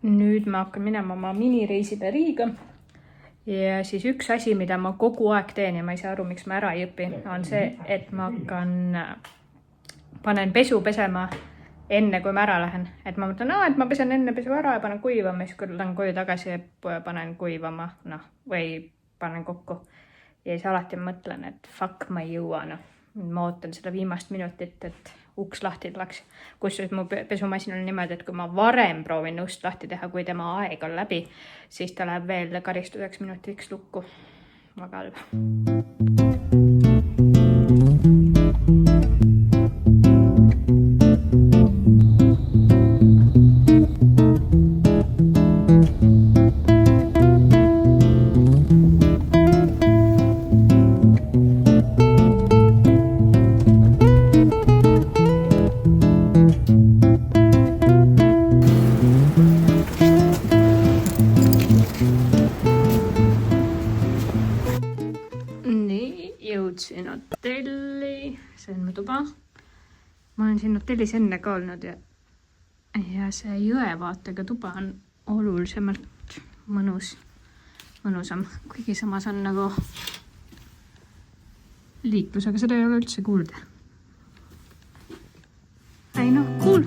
nüüd ma hakkan minema oma minireisile Riiga. Ja siis üks asi, mida ma kogu aeg teen ja ma ei saa aru, miks ma ära ei õpi, on see, et ma panen pesu pesema enne, kui ma ära lähen. Et ma mõtlen, et ma pesen enne pesu ära ja panen kuivama, siis kui lähen koju tagasi ja panen kuivama, või panen kokku. Ja siis alati mõtlen, et fuck, ma ei jõua, ma ootan seda viimast minutit, et uks lahti tuleks. Kusjuures mu pesumasin on niimoodi, et kui ma varem proovin ust lahti teha, kui tema aeg on läbi, siis ta läheb veel karistuseks minutiks lukku. Väga halb. Jõudsin hotelli, see on mu tuba. Ma olen siin hotellis enne ka olnud ja see jõevaatega tuba on olulisemalt mõnusam. Kuigi samas on nagu liiklus, aga seda ei ole üldse kuulda. Ei cool.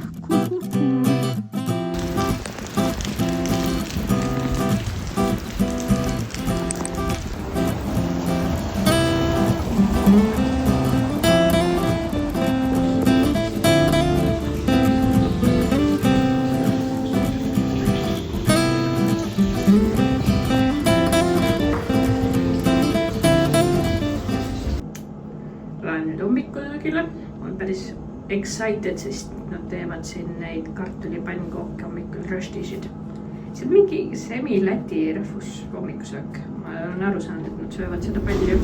Lähen nüüd hommikusöögile. Olen päris excited, sest nad teevad siin neid kartulipannkooke hommikul röstisid. See on mingi semi-Läti rahvus hommikusöök. Ma olen aru saanud, et nad söövad seda palju.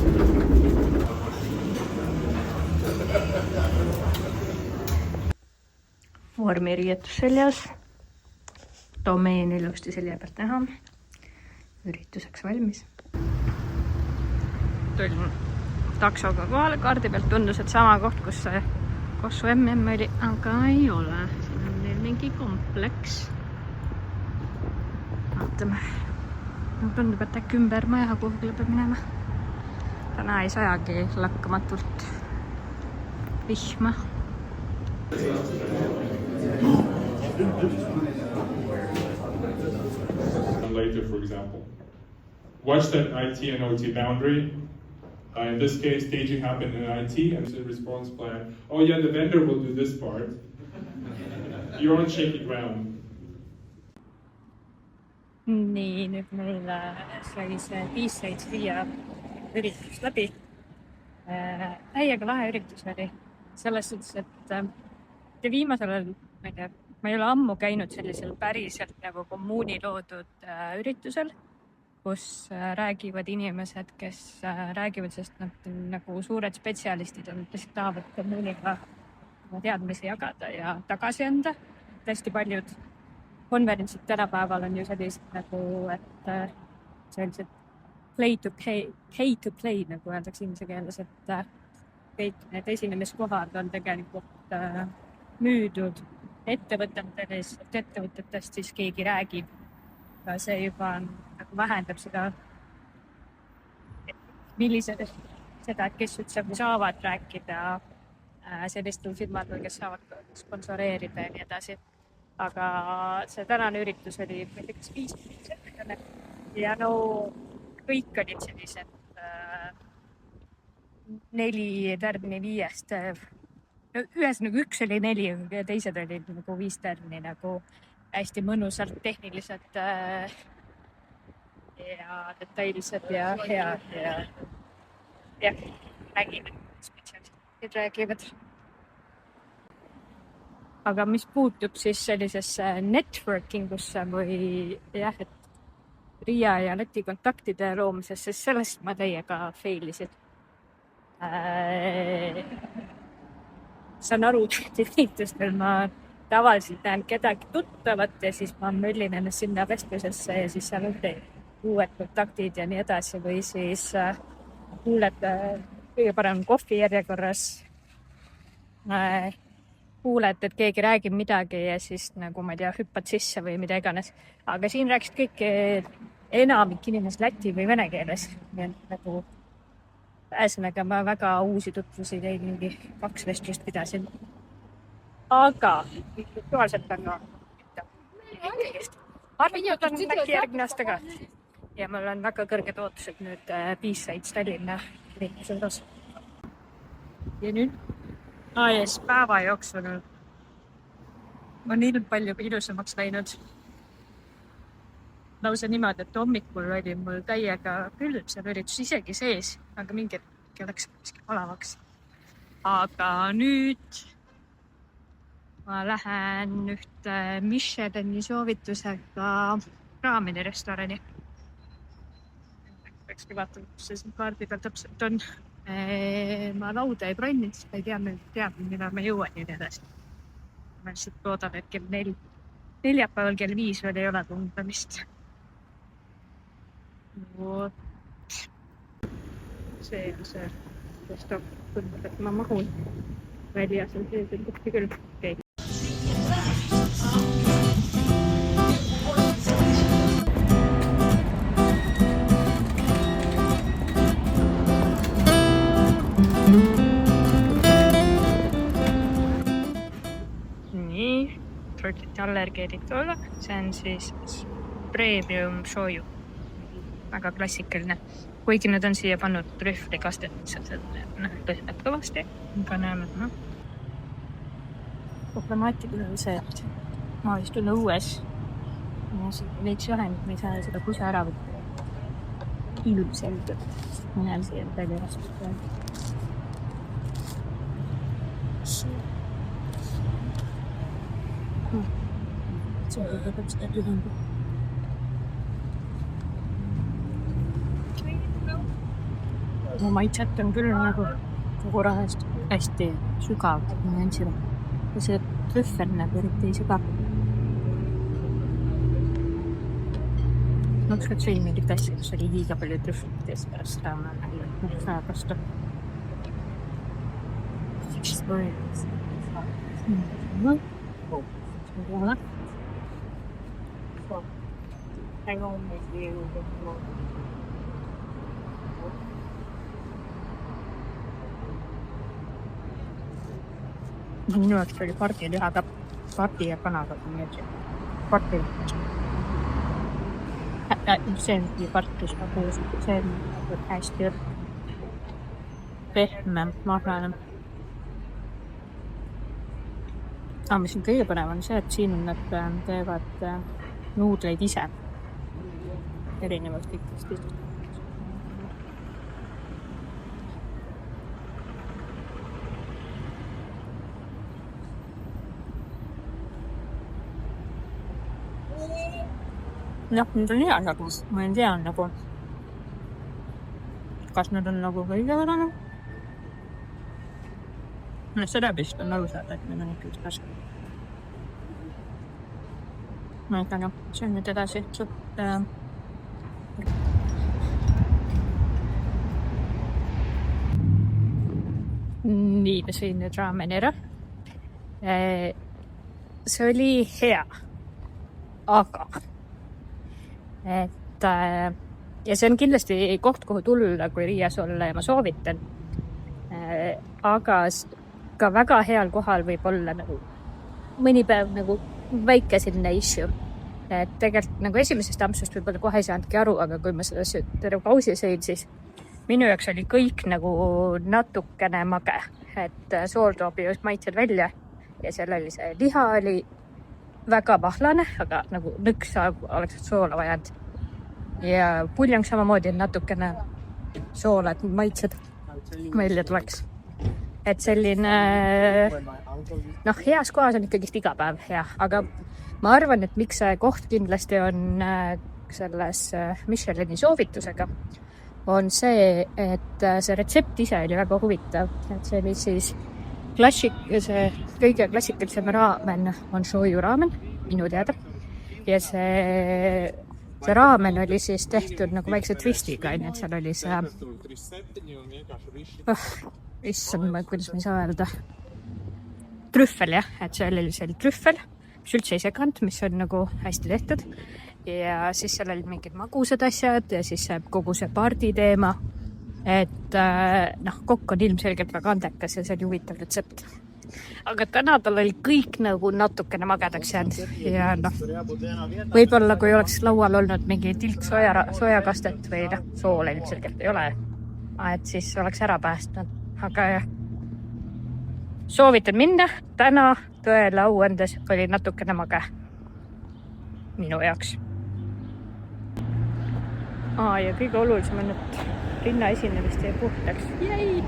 Vormiriietus seljas. Domeen ilusti selja pealt näha. Ürituseks valmis. Tulin taksoga kohale, kaardi pealt tundus, et sama koht, kus see Kossu MM oli, aga ei ole. Siin on neil mingi kompleks. Vaatame. Tundub, et äkki ümber maja kuhugile peab minema. Täna ei sajagi lakkamatult vihma. Later, for example. Watch that IT and OT boundary. In this case, staging happened in IT and the response plan. Oh yeah, the vendor will do this part. You're on shaky ground. Nii, nüüd meil sai see B-Sides viia üritus läbi. Täiega lahe üritus oli. Selles suhtes, et viimasel ajal, ma ei ole ammu käinud sellisel päriselt nagu kommuuni loodud üritusel, kus räägivad inimesed, kes räägivad, sest nad nagu suured spetsialistid on, kes tahavad kommuuniga teadmisi jagada ja tagasi anda. Hästi paljud konverentsid tänapäeval on ju sellised nagu, et sellised pay to play, nagu öeldakse inglise keeles, et kõik need esinemiskohad on tegelikult müüdud ettevõtetest siis keegi räägib. See juba vähendab seda, et kes üldse saavad rääkida sellistel firmadel, kes saavad sponsoreerida ja nii edasi. Aga see tänane üritus oli näiteks 5 ja kõik olid sellised 4 tärni 5. Ühesõnaga üks oli 4 ja teised olid nagu 5 tärni nagu hästi mõnusalt tehnilised ja detailsed ja head ja nägin, et spetsialistid räägivad. Aga mis puutub siis sellisesse networkingusse või et Riia ja Läti kontaktide loomisesse, siis sellest ma teiega failisin. Saan aru, et ma tavaliselt näen kedagi tuttavat ja siis ma möllin ennast sinna vestlusesse ja siis seal on uued kontaktid ja nii edasi või siis kuuled kõige parem kohvi järjekorras kuuled, et keegi räägib midagi ja siis nagu ma ei tea, hüppad sisse või mida iganes. Aga siin rääkisid kõik enamik inimesed läti või vene keeles. Nagu ühesõnaga ma väga uusi tutvusi tein, mingi 2 vestlust pidasin. Aga virtuaalselt väga arvikud on äkki järgmine aasta ka. Ja mul on väga kõrged ootused nüüd B-Sides Tallinna liikluse osas. Ja nüüd päeva jooksul on ilm palju ilusamaks läinud. Lausa niimoodi, et hommikul oli mul täiega külm, seal üritus isegi sees, aga mingi hetk läks palavaks. Aga nüüd ma lähen ühte Michelini soovitusega raameni restorani. Peakski vaatama, kus see siin kaardi peal täpselt on. Ma lauda ei bronninud, sest ei tea, millal ma jõuan ja nii edasi. Ma lihtsalt loodan, et kell 4. Neljapäeval kell 5 veel ei ole tundamist. See on see, kus tundub, et ma mahun väljas on see kohti küll. Okay. Allergeerid olla. See on siis premium shoyu. Väga klassikaline. Kuigi nad on siia pannud trühvlikastet, lõhnab kõvasti. Aga näeme, problemaatiline on see, et ma istun õues. Ja veits jahend, me ei saa seda kusa ära võtta. Ilmselgelt. Ma näen siia palju vastu. See on täpselt ühendab. Mu maitset on küll nagu kogu rahast hästi sügav nüansiga. Ja see trüffel näeb eriti sügav. Ma ükskord sõin mingit asja, kus oli liiga palju trüffelit ja siis pärast seda vastu. Hang on with you. Minu jaoks oli partiliha parti ja kanaga. Parti. See on partis koos. See on hästi pehme, mahlane. Mis on kõige parem on see, et siin nad teevad nuudleid ise. Erinevalt kõikidest. Jah, nüüd on hea nagu. Ma ei tea nagu, kas nad on nagu kõige parem. Seda vist on aru saada, et meil on ikka üks kas. Aga see on nüüd edasi. Nii, ma sõin nüüd raameni ära. See oli hea. Aga ja see on kindlasti koht, kuhu tulla, kui Riias olla ja ma soovitan. Aga ka väga heal kohal võib olla nagu mõni päev nagu väike selline issue. Et tegelikult nagu esimesest ampsust võib-olla kohe ei saanudki aru, aga kui ma seda terve kausi sõin, siis minu jaoks oli kõik nagu natukene mage. Et sool toob just maitsed välja ja seal oli see liha oli väga mahlane, aga nagu nõks oleks soola vajanud. Ja puljong samamoodi on natukene soola, et maitsed välja tuleks. Et selline, heas kohas on ikkagist iga päev hea, aga ma arvan, et miks see koht kindlasti on selles Michelini soovitusega, on see, et see retsept ise oli väga huvitav. Et see oli siis see kõige klassikalisem raamen on shoyu raamen, minu teada. Ja see raamen oli siis tehtud nagu väikse twistiga, et seal oli see issand, kuidas ma ei saa öelda. trüffel jah, et see oli trüffel, mis üldse ei seganud, mis on nagu hästi tehtud. Ja siis seal olid mingid magusad asjad ja siis kogu see pardi teema. Et kokk on ilmselgelt väga andekas ja see oli huvitav retsept. Aga täna tal oli kõik nagu natukene magedaks jäänud ja võib-olla kui oleks laual olnud mingi tilk sojakastet või soola ilmselgelt ei ole, et siis oleks ära päästnud. Aga jah, soovitan minna. Täna tõele au andes oli natukene mage minu jaoks. Ja kõige olulisem on, et linna esinemist jäi puhtaks. Jäi!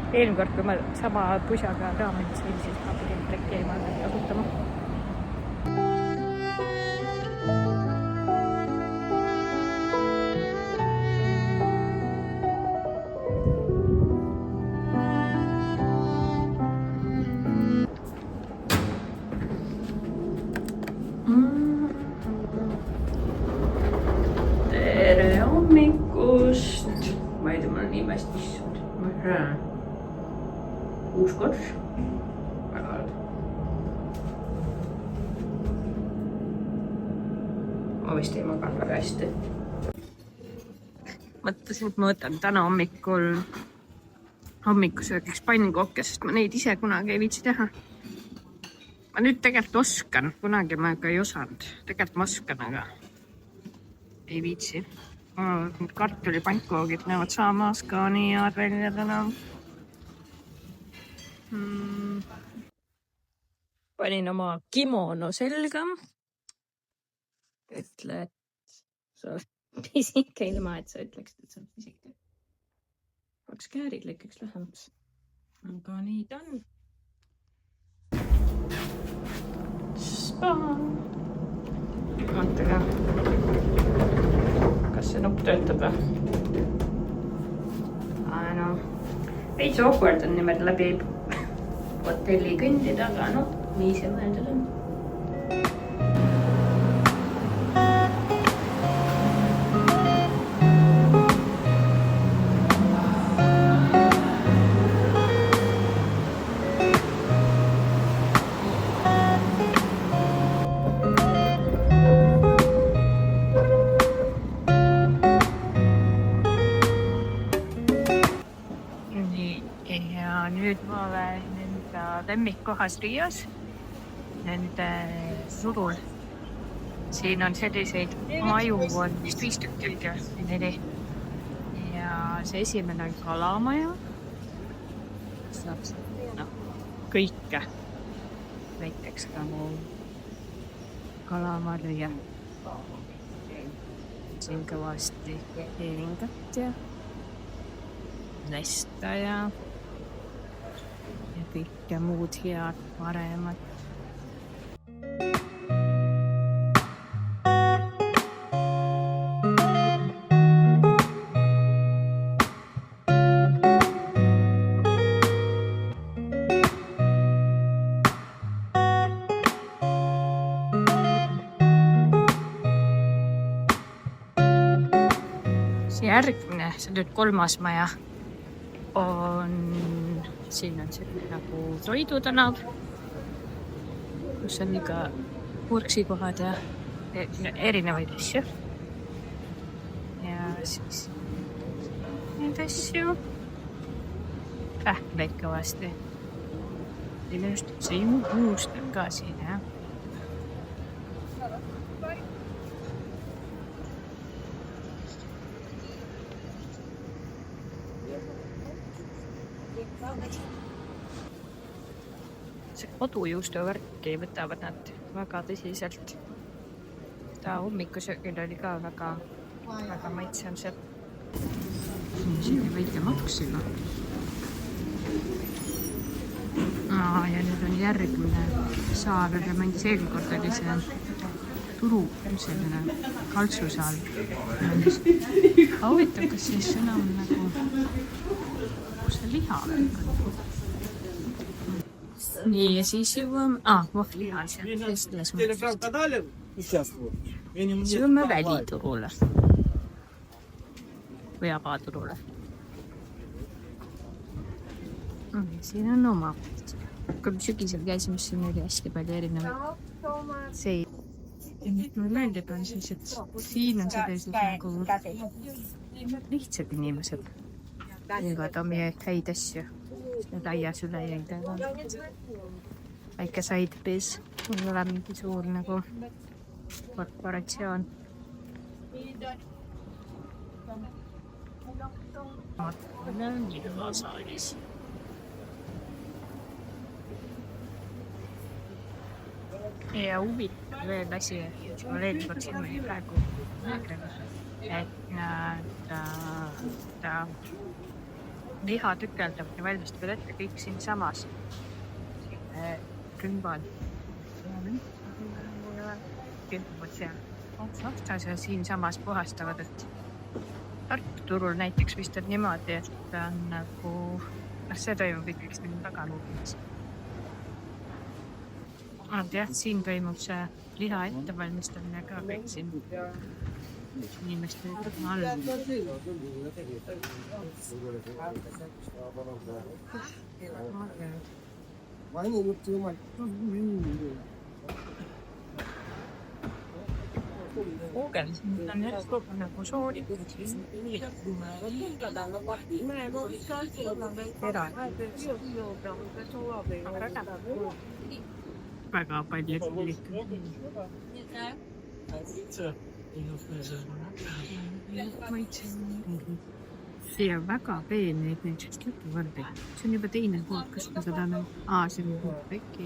Eelmine kord, kui ma sama pusaga raamen sõin, siis ma pidin plekki eemalt kasutama. Tere hommikust! Ma ei tea, mul on nii hästi issud. Ma näen. Uus kodus. Väga halb. Ma vist ei magan väga hästi. Mõtlesin, et ma võtan täna hommikusöögiks pannkooke, sest ma neid ise kunagi ei viitsi teha. Ma nüüd tegelikult oskan. Kunagi ma ka ei osanud. Tegelikult ma oskan, aga ei viitsi. Kartuli pannkoogid näevad saamas ka nii head välja täna. Panin oma kimono selga. Ütle, et sa oled pisike ilma, et sa ütleksid, et sa oled pisike. Oleks käärid lõikaks lähemaks. Aga nii ta on. Spa. Vaatega. Kas see nupp töötab või? Veits awkward on niimoodi läbi hotelli kõndida, aga nii see mõeldud on. Nüüd ma olen enda lemmikkohas Riias, nende surul. Siin on selliseid maju, on vist 5 tükki, 4. Ja see esimene on kalamaja. Saab kõike. Näiteks ka mu kalamaja. Siin kõvasti heringat ja lesta ja kõik muud head paremad. See järgmine, see on nüüd 3. maja, siin on selline nagu toidutanav, kus on iga purksikohad ja erinevaid asju. Ja siis neid asju pähkleid kõvasti. See juustab ka siin, jah. See kodujuustu värki võtavad nad väga tõsiselt. Ta hommikusöögil oli ka väga maitsev see. Siin ei võite maksima. Ja nüüd on järgmine saal, aga mängis eelmine kord oli see turu, selline kaltsusaal. Huvitav, kas siis enam nagu see liha kõik on. Nii, ja siis jõuame... Vohliha on seal. Siis jõuame väliturule. Või avaturule. Siin on oma. kui me sügisel käisime, siis siin oli hästi palju erinevaid seid. Ja mis mulle meeldib on siis, et siin on sellised nagu lihtsad inimesed. Võivad omi häid asju. Need aias üle jäid. Väike sidebiz. Ei ole mingi suur nagu korporatsioon. Ja huvitav veel asi, et ma veel kord siin praegu et liha tükeldab ja valmistab ette kõik siin samas kümbal. Kümbad seal otsas ja siin samas puhastavad, et Tartu turul näiteks vist on niimoodi, et on nagu, see toimub ikkagi siin tagaluumis. Jah, siin toimub see liha ettevalmistamine ka kõik siin inimeste all. Kuugel on järjest nagu sooli. Väga palju siia väga peeneid neid jutuvardi. See on juba teine pood, kas ma seda on? See on väike.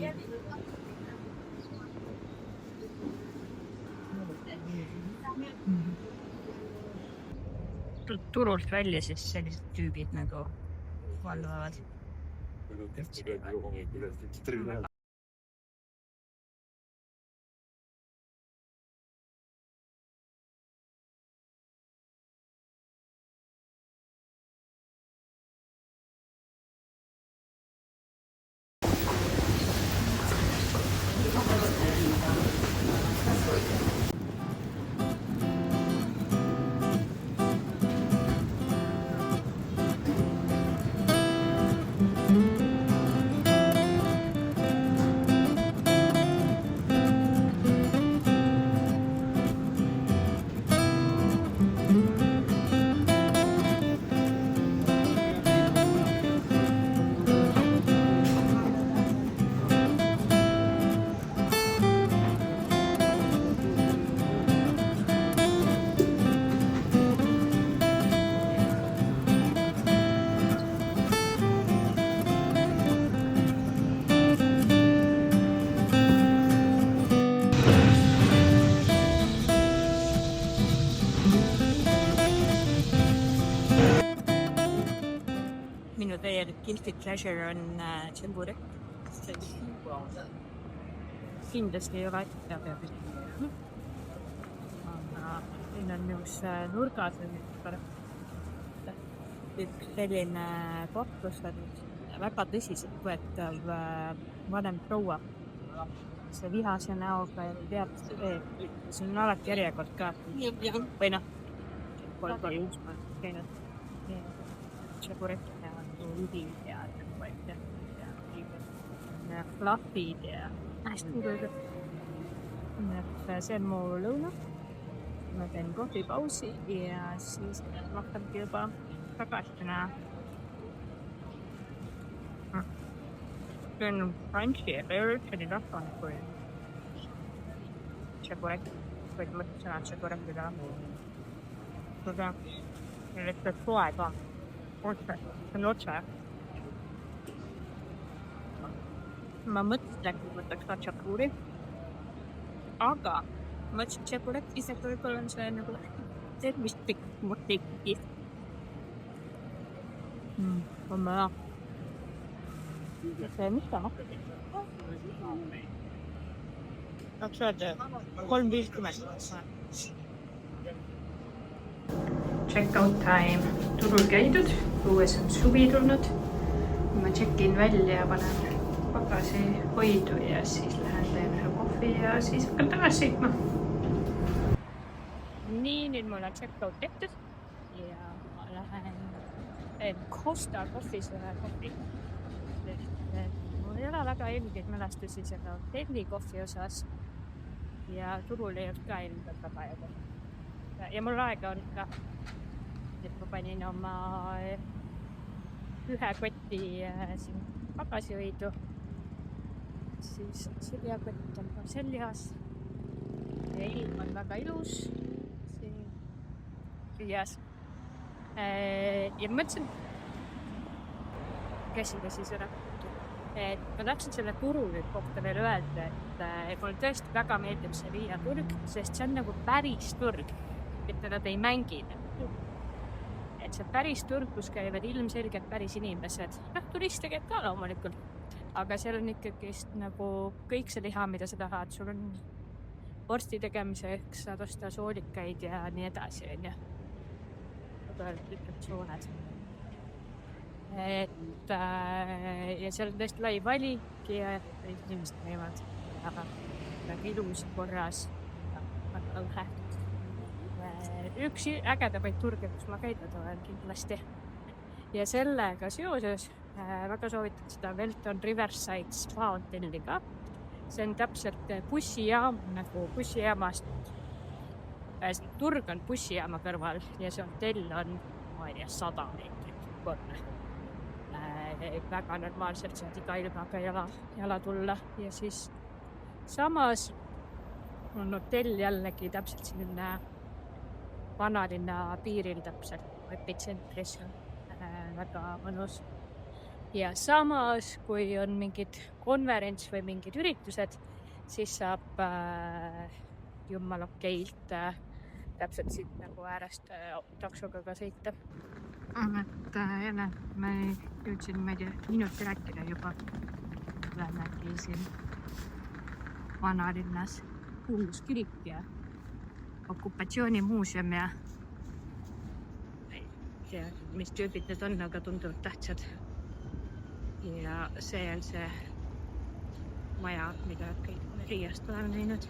Turult välja siis sellised tüübid nagu valvavad. Minu täielik guilty pleasure on tšemburek. Kindlasti ei ole äkki peab. Siin on just nurgas üks selline kohtus on väga tõsiselt võetav vanem proua. See vihase näoga ja teab, see on alati järjekord ka. Või kolm käinud. Tšemburek liidid ja klapid ja hästi muidugi. See on mu lõuna. Ma teen kohvipausi ja siis ma hakkangi juba tagasi näha. See on crunchy, aga ei ole üldse nii rahvane kui tšemburek. Või mõtlesin sõna tšemburekida. Aga lihtsalt soe ka. Otse, see on otse. Ma mõtlesin, et võtaks tšapuuri, aga mõtlesin tšemburek, ise võib-olla on see nagu teed, mis tikki. On hea. See on mida? Tahaks öelda 3.50. Check-out time. Turul käidud, õues on suvi tulnud. Ma check-in välja ja panen pagasi hoidu ja siis lähen teen ühe kohvi ja siis hakkan tagasi sõitma. Nii, nüüd mul on check-out tehtud ja ma lähen Costa Coffee's ühe kohvi. Mul ei ole väga ilgeid mälestusi selle hotelli kohvi osas ja turul ei olnud ka ilmselt väga jagu. Ja mul aega on ka, et ma panin oma ühe kotti siin pagasihoidu, siis seljakott on ka seljas ja ilm on väga ilus siin Riias. Ja mõtlesin, käsin ka siis ära, et ma tahtsin selle turu nüüd kohta veel öelda, et mulle tõesti väga meeldib see Riia turg, sest see on nagu päris turg, et nad ei mängi. Et see päris turg, kus käivad ilmselgelt päris inimesed, turiste käib ka loomulikult, aga seal on ikkagist nagu kõik see liha, mida sa tahad, sul on vorsti tegemiseks, saad osta soolikaid ja nii edasi, on ju. Sooled. Ja seal on tõesti lai valik ja inimesed käivad väga ilus korras, väga õhe. Üks ägedamaid turge, kus ma käidnud olen kindlasti. Ja sellega seoses väga soovitan seda Welton Riverside Spa hotelli ka. See on täpselt bussijaam, nagu bussijaamast. Turg on bussijaama kõrval ja see hotell on, ma ei tea, 100 meetrit korda. Väga normaalselt saad iga ilmaga jala tulla ja siis samas on hotell jällegi täpselt selline vanalinna piiril täpselt epitsentris, väga mõnus. Ja samas, kui on mingid konverents või mingid üritused, siis saab jumala okeilt täpselt siit nagu äärest taksoga ka sõita. Et jälle, ma jõudsin, ma ei tea, minuti rääkida juba. Lähmegi siin vanalinnas uus kirik ja okupatsioonimuuseum ja mis tüübid need on, aga tunduvad tähtsad. Ja see on see maja, mida kõik Riiast oleme näinud.